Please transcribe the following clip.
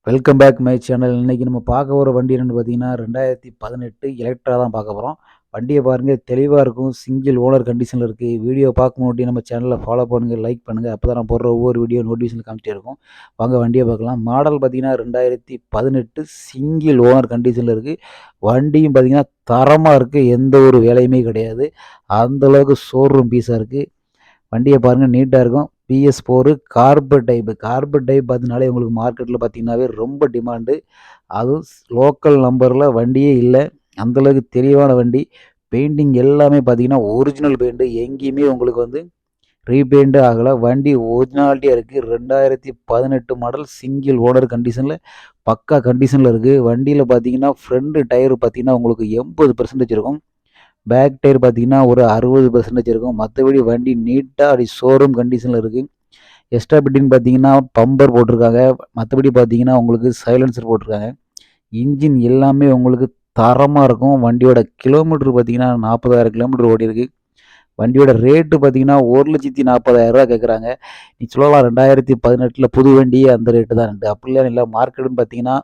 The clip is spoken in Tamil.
Welcome back my channel. இன்னைக்கு நம்ம பார்க்க போகிற வண்டி என்னென்னு பார்த்தீங்கன்னா 2018 எலக்ட்ரா தான் பார்க்க போகிறோம். வண்டியை பாருங்கள், தெளிவாக இருக்கும். சிங்கிள் ஓனர் கண்டிஷனில் இருக்குது. வீடியோ பார்க்க முன்னாடி நம்ம சேனலை ஃபாலோ பண்ணுங்கள், லைக் பண்ணுங்கள். அப்போ தான் நான் போடுற ஒவ்வொரு வீடியோ நோட்டிஃபிகேஷன் காமிச்சிட்டே இருக்கும். வாங்க வண்டியை பார்க்கலாம். மாடல் பார்த்தீங்கன்னா 2018 சிங்கிள் ஓனர் கண்டிஷனில் இருக்குது. வண்டியும் பார்த்தீங்கன்னா தரமாக இருக்குது. எந்த ஒரு வேலையுமே கிடையாது. அந்தளவுக்கு ஷோரூம் பீஸாக இருக்குது. வண்டியை பாருங்கள், நீட்டாக இருக்கும். PS4 கார்பன் டைப் பார்த்தீங்கனாலே உங்களுக்கு மார்க்கெட்டில் பார்த்தீங்கன்னாவே ரொம்ப டிமாண்டு. அதுவும் லோக்கல் நம்பரில் வண்டியே இல்லை. அந்தளவுக்கு தெளிவான வண்டி. பெயிண்டிங் எல்லாமே பார்த்தீங்கன்னா ஒரிஜினல் பெயிண்ட்டு. எங்கேயுமே உங்களுக்கு வந்து ரீபெயிண்ட்டு ஆகலை. வண்டி ஒரிஜினாலிட்டியாக இருக்குது. 2018 மாடல் சிங்கிள் ஓனர் கண்டிஷனில் பக்கா கண்டிஷனில் இருக்குது. வண்டியில் பார்த்தீங்கன்னா ஃப்ரண்ட் டயர் பார்த்தீங்கன்னா உங்களுக்கு 80% இருக்கும். பேக் டயர் பார்த்தீங்கன்னா ஒரு 60% இருக்கும். மற்றபடி வண்டி நீட்டாக அப்படி ஷோரூம் கண்டிஷனில் இருக்குது. எக்ஸ்ட்ரா பிட்டிங் பார்த்தீங்கன்னா பம்பர் போட்டிருக்காங்க. மற்றபடி பார்த்தீங்கன்னா உங்களுக்கு சைலன்சர் போட்டிருக்காங்க. இன்ஜின் எல்லாமே உங்களுக்கு தரமாக இருக்கும். வண்டியோட கிலோமீட்டர் பார்த்தீங்கன்னா 40,000 கிலோமீட்டர் ஓடி இருக்குது. வண்டியோட ரேட்டு பார்த்தீங்கன்னா 1,40,000 கேட்குறாங்க. நீ சொல்லலாம் 2018 புது வண்டி அந்த ரேட்டு தான். அப்படிலாம் இல்லை. மார்க்கெட்டுன்னு பார்த்தீங்கன்னா